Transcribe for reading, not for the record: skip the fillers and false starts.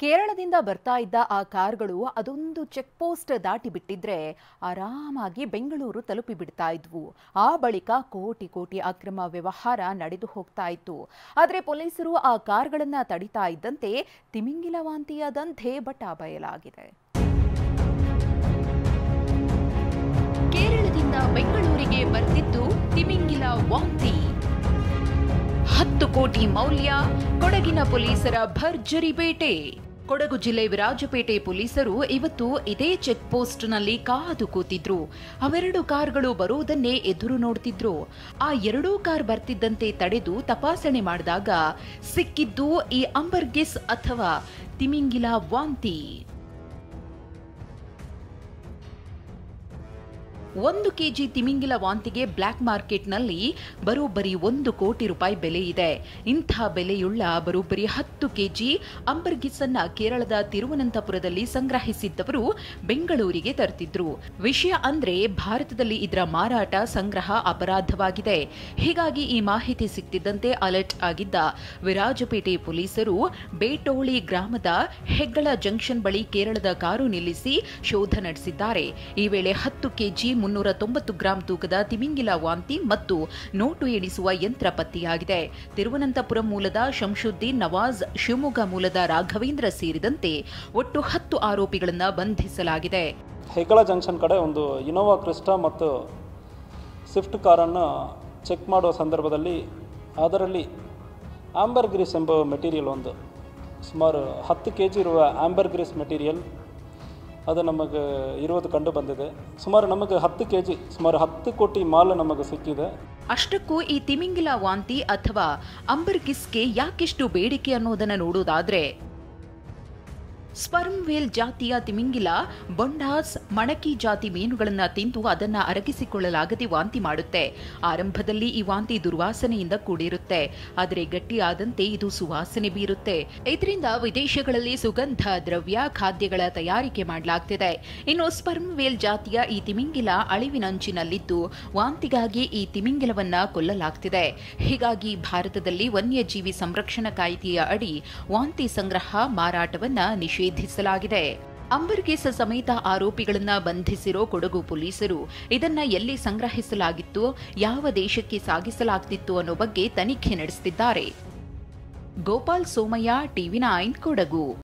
ಕೇರಳದಿಂದ ಬರ್ತಾ ಇದ್ದ ಆ ಕಾರ್ಗಳು ಅದೊಂದು ಚೆಕ್ ಪೋಸ್ಟ್ ದಾಟಿ ಬಿಟ್ಟಿದ್ರೆ ಆರಾಮಾಗಿ ಬೆಂಗಳೂರು ತಲುಪಿ ಬಿಡ್ತಾ ಇದ್ವು. ಆ ಬಳಿಕ ಕೋಟಿ ಕೋಟಿ ಅಕ್ರಮ ವ್ಯವಹಾರ ನಡೆದು ಹೋಗ್ತಾ ಇತ್ತು. ಆದರೆ ಪೊಲೀಸರು ಆ ಕಾರ್ಗಳನ್ನ ತಡಿತಾ ಇದ್ದಂತೆ ತಿಮಿಂಗಿಲ ವಾಂತಿಯ ದಂಧೆ ಬಟಾ ಬಯಲಾಗಿದೆ. ಕೇರಳದಿಂದ ಬೆಂಗಳೂರಿಗೆ ಬರ್ತಿದ್ದು ತಿಮಿಂಗಿಲ ವಾಂತಿ. 10 ಕೋಟಿ ಮೌಲ್ಯ. ಕೊಡಗಿನ ಪೊಲೀಸರ ಭರ್ಜರಿ ಬೇಟೆ. ಕೊಡಗು ಜಿಲ್ಲೆ ವಿರಾಜಪೇಟೆ ಪೊಲೀಸರು ಇವತ್ತು ಇದೇ ಚೆಕ್ ಪೋಸ್ಟ್ನಲ್ಲಿ ಕಾದು ಕೂತಿದ್ರು. ಅವೆರಡು ಕಾರ್ಗಳು ಬರುವುದನ್ನೇ ಎದುರು ನೋಡ್ತಿದ್ರು. ಆ ಎರಡೂ ಕಾರ್ ಬರ್ತಿದ್ದಂತೆ ತಡೆದು ತಪಾಸಣೆ ಮಾಡಿದಾಗ ಸಿಕ್ಕಿದ್ದು ಈ ಅಂಬರ್ಗಿಸ್ ಅಥವಾ ತಿಮಿಂಗಿಲ ವಾಂತಿ. 1 ಕೆಜಿ ತಿಮಿಂಗಿಲ ವಾಂತಿಗೆ ಬ್ಲಾಕ್ ಮಾರ್ಕೆಟ್ನಲ್ಲಿ ಬರೋಬ್ಬರಿ 1 ಕೋಟಿ ರೂಪಾಯಿ ಬೆಲೆ ಇದೆ. ಇಂಥ ಬೆಲೆಯುಳ್ಳ ಬರೋಬ್ಬರಿ 10 ಕೆಜಿ ಅಂಬರ್ಗಿಸ್ ಅನ್ನ ಕೇರಳದ ತಿರುವನಂತಪುರದಲ್ಲಿ ಸಂಗ್ರಹಿಸಿದ್ದವರು ಬೆಂಗಳೂರಿಗೆ ತರ್ತಿದ್ರು. ವಿಷಯ ಅಂದ್ರೆ ಭಾರತದಲ್ಲಿ ಇದರ ಮಾರಾಟ ಸಂಗ್ರಹ ಅಪರಾಧವಾಗಿದೆ. ಹೀಗಾಗಿ ಈ ಮಾಹಿತಿ ಸಿಕ್ತಿದ್ದಂತೆ ಅಲರ್ಟ್ ಆಗಿದ್ದ ವಿರಾಜಪೇಟೆ ಪೊಲೀಸರು ಬೇಟೋಳಿ ಗ್ರಾಮದ ಹೆಗ್ಗಳ ಜಂಕ್ಷನ್ ಬಳಿ ಕೇರಳದ ಕಾರು ನಿಲ್ಲಿಸಿ ಶೋಧ ನಡೆಸಿದ್ದಾರೆ. ಈ ವೇಳೆ 10 ಕೆಜಿ 390 ಗ್ರಾಂ ತೂಕದ ತಿಮಿಂಗಿಲ ವಾಂತಿ ಮತ್ತು ನೋಟು ಎಣಿಸುವ ಯಂತ್ರ ಪತ್ತೆಯಾಗಿದೆ. ತಿರುವನಂತಪುರಂ ಮೂಲದ ಶಂಶುದ್ದೀನ್, ನವಾಜ್, ಶಿವಮೊಗ್ಗ ಮೂಲದ ರಾಘವೇಂದ್ರ ಸೇರಿದಂತೆ ಒಟ್ಟು 10 ಆರೋಪಿಗಳನ್ನು ಬಂಧಿಸಲಾಗಿದೆ. ಹೆಗ್ಗಳ ಜಂಕ್ಷನ್ ಕಡೆ ಒಂದು ಇನೋವಾ ಕ್ರಿಸ್ಟಾ ಮತ್ತು ಸ್ವಿಫ್ಟ್ ಕಾರನ್ನು ಚೆಕ್ ಮಾಡುವ ಸಂದರ್ಭದಲ್ಲಿ ಅದರಲ್ಲಿ ಆಂಬರ್ಗ್ರೀಸ್ ಎಂಬ ಮೆಟೀರಿಯಲ್ ಒಂದು ಸುಮಾರು 10 ಕೆಜಿ ಇರುವ ಆಂಬರ್ಗ್ರೀಸ್ ಮೆಟೀರಿಯಲ್ ಅದು ನಮಗೆ ಇರುವುದು ಕಂಡು ಬಂದಿದೆ. ಸುಮಾರು ನಮಗೆ 10 ಕೆಜಿ ಸುಮಾರು 10 ಕೋಟಿ ಮಾಲ್ ನಮಗೆ ಸಿಕ್ಕಿದೆ. ಅಷ್ಟಕ್ಕೂ ಈ ತಿಮಿಂಗಿಲ ವಾಂತಿ ಅಥವಾ ಅಂಬರ್ಗಿಸ್ಗೆ ಯಾಕೆಷ್ಟು ಬೇಡಿಕೆ ಅನ್ನೋದನ್ನು ನೋಡೋದಾದ್ರೆ, ಸ್ಪರ್ಮ್ ವೇಲ್ ಜಾತಿಯ ತಿಮಿಂಗಿಲ ಬೊಂಡಾಸ್ ಮಣಕಿ ಜಾತಿ ಮೀನುಗಳನ್ನ ತಿಂದು ಅದನ್ನ ಅರಗಿಸಿಕೊಳ್ಳಲಾಗದೆ ವಾಂತಿ ಮಾಡುತ್ತೆ. ಆರಂಭದಲ್ಲಿ ಈ ವಾಂತಿ ದುರ್ವಾಸನೆಯಿಂದ ಕೂಡಿರುತ್ತೆ. ಆದರೆ ಗಟ್ಟಿಯಾದಂತೆ ಇದು ಸುವಾಸನೆ ಬೀರುತ್ತೆ. ಇದರಿಂದ ವಿದೇಶಗಳಲ್ಲಿ ಸುಗಂಧ ದ್ರವ್ಯ ಖಾದ್ಯಗಳ ತಯಾರಿಕೆ ಮಾಡಲಾಗ್ತಿದೆ. ಇನ್ನು ಸ್ಪರ್ಮ್ ವೇಲ್ ಜಾತಿಯ ಈ ತಿಮಿಂಗಿಲ ಅಳಿವಿನಂಚಿನಲ್ಲಿದ್ದು ವಾಂತಿಗಾಗಿ ಈ ತಿಮಿಂಗಿಲವನ್ನ ಕೊಲ್ಲಲಾಗ್ತಿದೆ. ಹೀಗಾಗಿ ಭಾರತದಲ್ಲಿ ವನ್ಯಜೀವಿ ಸಂರಕ್ಷಣಾ ಕಾಯ್ದೆಯ ಅಡಿ ವಾಂತಿ ಸಂಗ್ರಹ ಮಾರಾಟವನ್ನ ನಿಷೇಧಿಸಲಾಗಿದೆ. ಅಂಬರ್ಗಿಸ್ ಸಮೇತ ಆರೋಪಿಗಳನ್ನ ಬಂಧಿಸಿರೋ ಕೊಡಗು ಪೊಲೀಸರು ಇದನ್ನ ಎಲ್ಲಿ ಸಂಗ್ರಹಿಸಲಾಗಿತ್ತು, ಯಾವ ದೇಶಕ್ಕೆ ಸಾಗಿಸಲಾಗ್ತಿತ್ತು ಅನ್ನೋ ಬಗ್ಗೆ ತನಿಖೆ ನಡೆಸುತ್ತಿದ್ದಾರೆ. ಗೋಪಾಲ್ ಸೋಮಯ್ಯ, ಟಿವಿ9 ಕೊಡಗು.